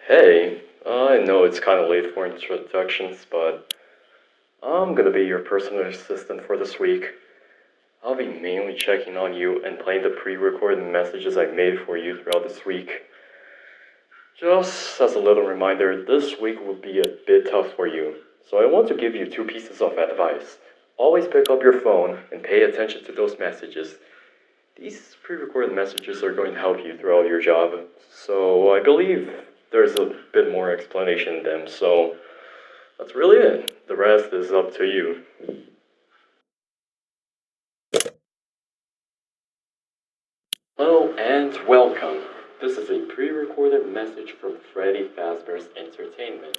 Hey, I know it's kind of late for introductions, but I'm gonna be your personal assistant for this week. I'll be mainly checking on you and playing the pre-recorded messages I made for you throughout this week. Just as a little reminder, this week will be a bit tough for you, so I want to give you two pieces of advice. Always pick up your phone and pay attention to those messages. These pre-recorded messages are going to help you throughout your job, so I believe there's a bit more explanation in them, so that's really it. The rest is up to you. Hello and welcome. This is a pre-recorded message from Freddy Fazbear's Entertainment.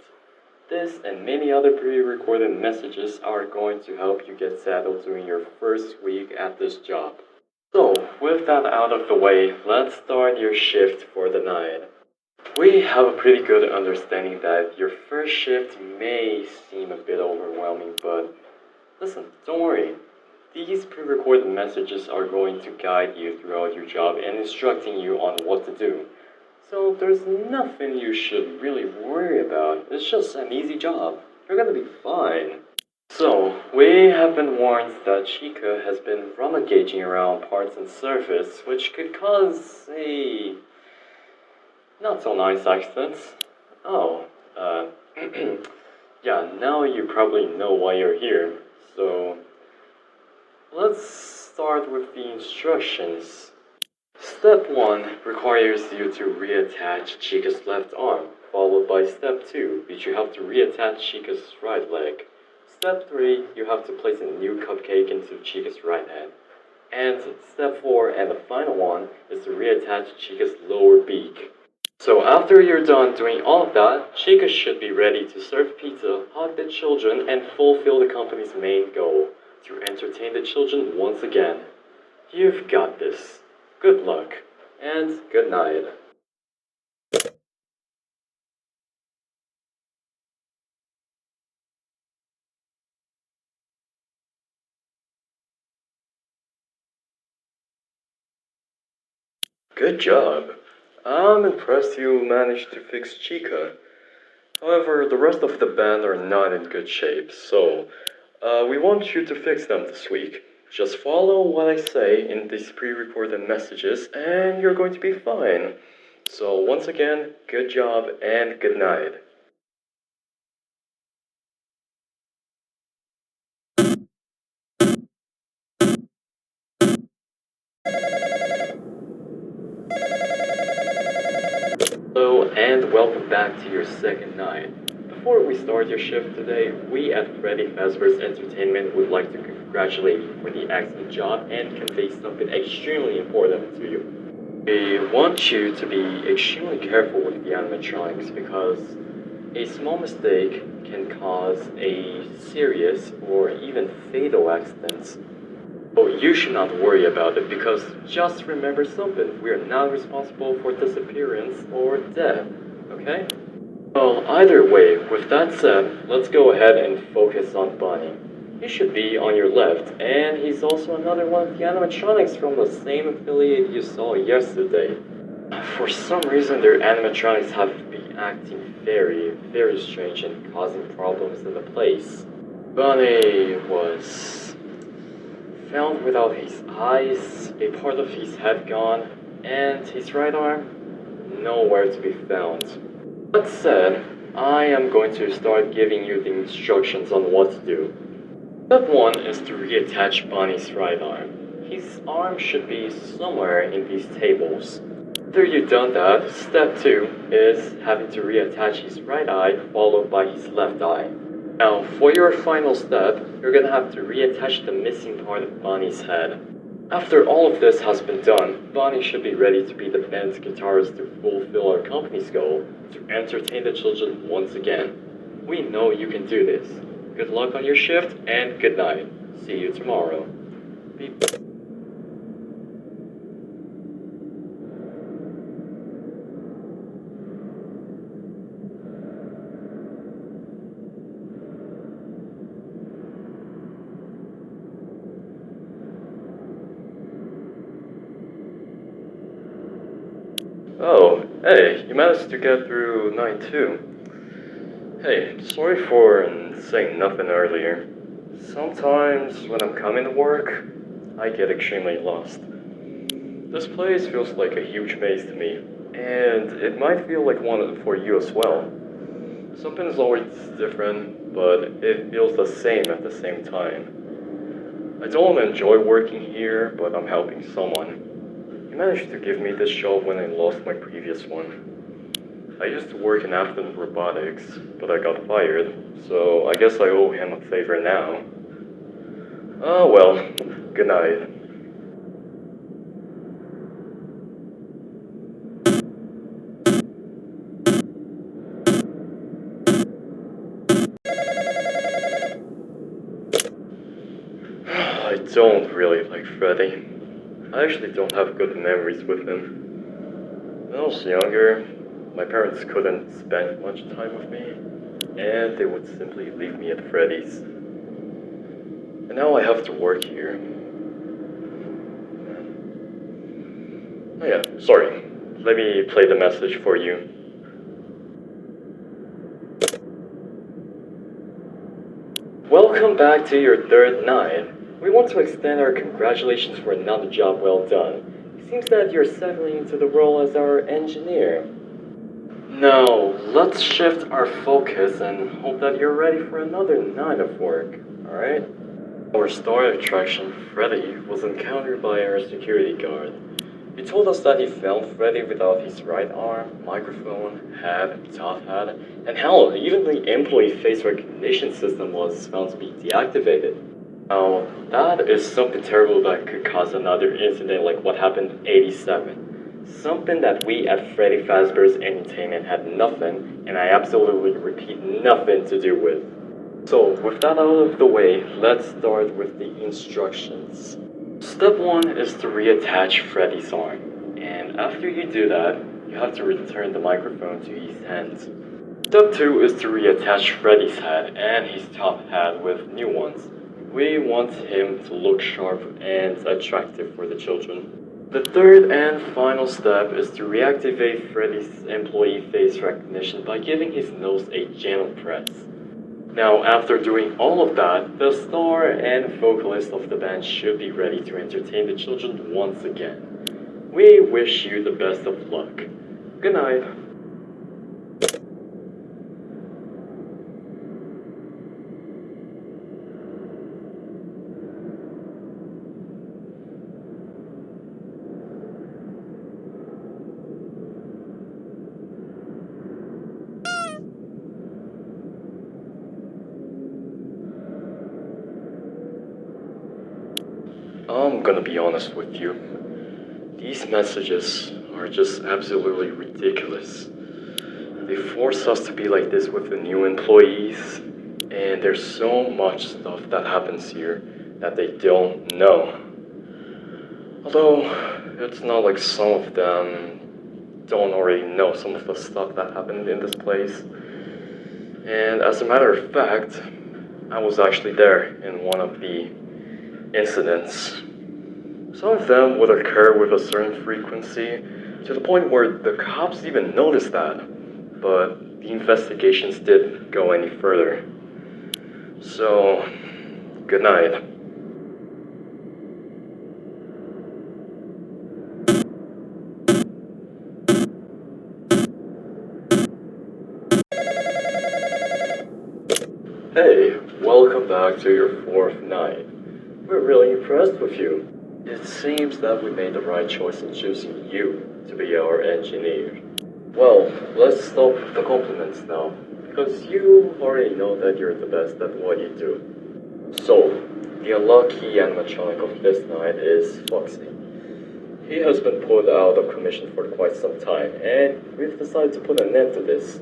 This and many other pre-recorded messages are going to help you get settled during your first week at this job. So, with that out of the way, let's start your shift for the night. We have a pretty good understanding that your first shift may seem a bit overwhelming, but listen, don't worry. These pre-recorded messages are going to guide you throughout your job and instructing you on what to do. So there's nothing you should really worry about. It's just an easy job. You're gonna be fine. So, we have been warned that Chica has been rummaging around parts and surface, which could cause a not so nice accident. Oh, yeah, now you probably know why you're here. So, let's start with the instructions. Step 1 requires you to reattach Chica's left arm, followed by Step 2, which you have to reattach Chica's right leg. Step 3, you have to place a new cupcake into Chica's right hand. And Step 4, and the final one, is to reattach Chica's lower beak. So after you're done doing all of that, Chica should be ready to serve pizza, hug the children, and fulfill the company's main goal, to entertain the children once again. You've got this. Good luck, and good night. Good job. I'm impressed you managed to fix Chica. However, the rest of the band are not in good shape, so we want you to fix them this week. Just follow what I say in these pre-recorded messages, and you're going to be fine. So once again, good job and good night. Hello and welcome back to your second night. Before we start your shift today, we at Freddy Fazbear's Entertainment would like to congratulate you for the excellent job and convey something extremely important to you. We want you to be extremely careful with the animatronics because a small mistake can cause a serious or even fatal accident. Oh, you should not worry about it because just remember something, we are not responsible for disappearance or death, okay? Well, either way, with that said, let's go ahead and focus on Bunny. He should be on your left, and he's also another one of the animatronics from the same affiliate you saw yesterday. For some reason, their animatronics have been acting very strange and causing problems in the place. Bunny was found without his eyes, a part of his head gone, and his right arm nowhere to be found. That said, I am going to start giving you the instructions on what to do. Step 1 is to reattach Bonnie's right arm. His arm should be somewhere in these tables. After you've done that, step 2 is having to reattach his right eye followed by his left eye. Now, for your final step, you're gonna have to reattach the missing part of Bonnie's head. After all of this has been done, Bonnie should be ready to be the band's guitarist to fulfill our company's goal, to entertain the children once again. We know you can do this. Good luck on your shift, and good night. See you tomorrow. Beep. Oh, hey, you managed to get through 9 too. Hey, sorry for saying nothing earlier. Sometimes when I'm coming to work, I get extremely lost. This place feels like a huge maze to me, and it might feel like one for you as well. Something's always different, but it feels the same at the same time. I don't enjoy working here, but I'm helping someone. He managed to give me this job when I lost my previous one. I used to work in Afton Robotics, but I got fired, so I guess I owe him a favor now. Oh well, good night. I don't really like Freddy. I actually don't have good memories with him. When I was younger, my parents couldn't spend much time with me, and they would simply leave me at Freddy's. And now I have to work here. Oh yeah, sorry. Let me play the message for you. Welcome back to your third night. We want to extend our congratulations for another job well done. It seems that you're settling into the role as our engineer. Now, let's shift our focus and hope that you're ready for another night of work, alright? Our star attraction, Freddy, was encountered by our security guard. He told us that he found Freddy without his right arm, microphone, hat, top hat, and hell, even the employee face recognition system was found to be deactivated. Now, that is something terrible that could cause another incident like what happened in '87. Something that we at Freddy Fazbear's Entertainment had nothing, and I absolutely repeat, nothing to do with. So, with that out of the way, let's start with the instructions. Step 1 is to reattach Freddy's arm, and after you do that, you have to return the microphone to his hands. Step 2 is to reattach Freddy's hat and his top hat with new ones. We want him to look sharp and attractive for the children. The third and final step is to reactivate Freddy's employee face recognition by giving his nose a gentle press. Now, after doing all of that, the star and vocalist of the band should be ready to entertain the children once again. We wish you the best of luck. Good night. I'm gonna be honest with you. These messages are just absolutely ridiculous. They force us to be like this with the new employees, and there's so much stuff that happens here that they don't know. Although, it's not like some of them don't already know some of the stuff that happened in this place. And as a matter of fact, I was actually there in one of the incidents. Some of them would occur with a certain frequency, to the point where the cops even noticed that, but the investigations didn't go any further. So, good night. Hey, welcome back to your fourth night. We're really impressed with you. It seems that we made the right choice in choosing you to be our engineer. Well, let's stop with the compliments now, because you already know that you're the best at what you do. So, the unlucky animatronic of this night is Foxy. He has been put out of commission for quite some time, and we've decided to put an end to this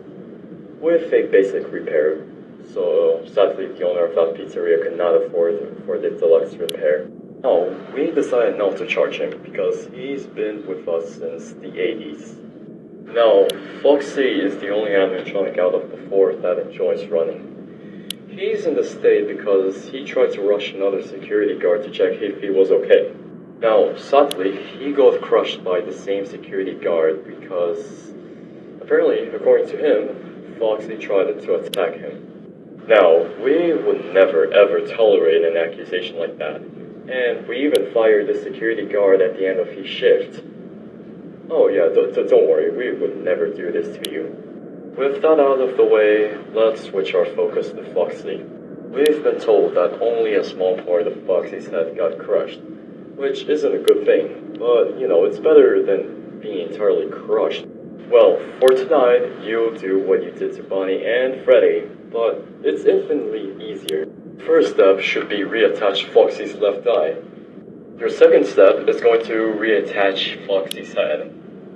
with a basic repair. So, sadly, the owner of that pizzeria could not afford for the deluxe repair. No, we decided not to charge him because he's been with us since the 80s. Now, Foxy is the only animatronic out of the four that enjoys running. He's in the state because he tried to rush another security guard to check if he was okay. Now, sadly, he got crushed by the same security guard because, apparently, according to him, Foxy tried to attack him. Now, we would never ever tolerate an accusation like that, and we even fired the security guard at the end of his shift. Oh yeah, don't worry, we would never do this to you. With that out of the way, let's switch our focus to Foxy. We've been told that only a small part of Foxy's head got crushed, which isn't a good thing, but it's better than being entirely crushed. Well, for tonight, you'll do what you did to Bonnie and Freddy, but it's infinitely easier. First step should be reattach Foxy's left eye. Your second step is going to reattach Foxy's head.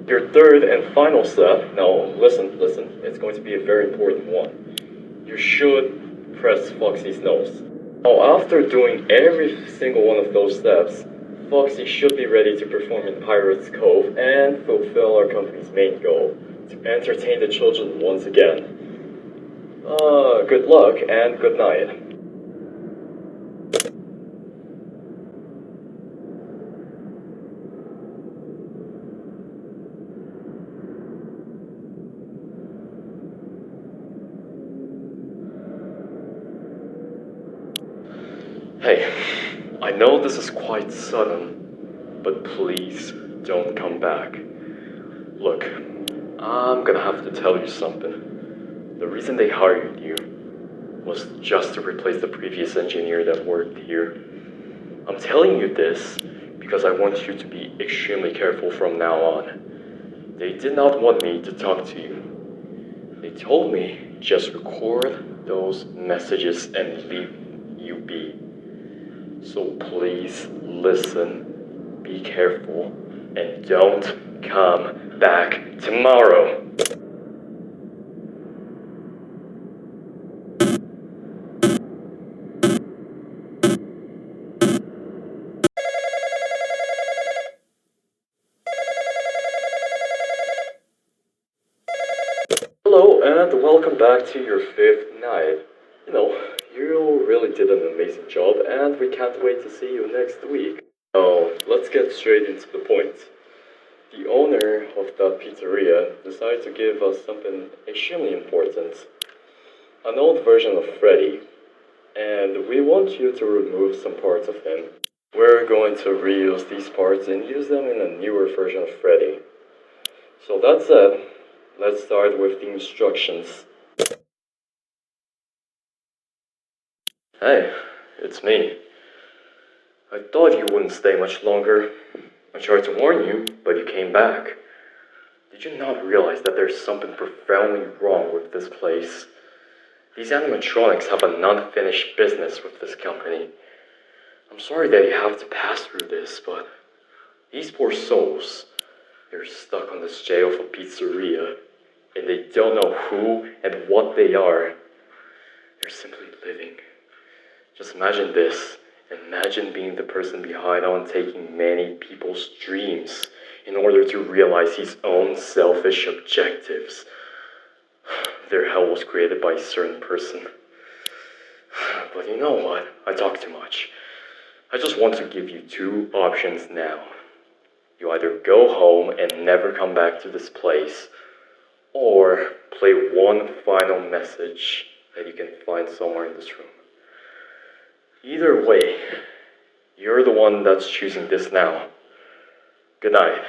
Your third and final step, now listen, it's going to be a very important one. You should press Foxy's nose. Now after doing every single one of those steps, Foxy should be ready to perform in Pirates Cove and fulfill our company's main goal, to entertain the children once again. Good luck and good night. Hey, I know this is quite sudden, but please don't come back. Look, I'm gonna have to tell you something. The reason they hired you was just to replace the previous engineer that worked here. I'm telling you this because I want you to be extremely careful from now on. They did not want me to talk to you. They told me just record those messages and leave you be. So please listen, be careful, and don't come back tomorrow. Hello and welcome back to your fifth night. You really did an amazing job and we can't wait to see you next week. Now, let's get straight into the point. The owner of that pizzeria decided to give us something extremely important. An old version of Freddy. And we want you to remove some parts of him. We're going to reuse these parts and use them in a newer version of Freddy. So that said, let's start with the instructions. Hey, it's me. I thought you wouldn't stay much longer. I tried to warn you, but you came back. Did you not realize that there's something profoundly wrong with this place? These animatronics have an unfinished business with this company. I'm sorry that you have to pass through this, but these poor souls, they're stuck on this jail of a pizzeria, and they don't know who and what they are. They're simply living. Just imagine this. Imagine being the person behind on taking many people's dreams in order to realize his own selfish objectives. Their hell was created by a certain person. But you know what? I talk too much. I just want to give you two options now. You either go home and never come back to this place, or play one final message that you can find somewhere in this room. Either way, you're the one that's choosing this now. Good night.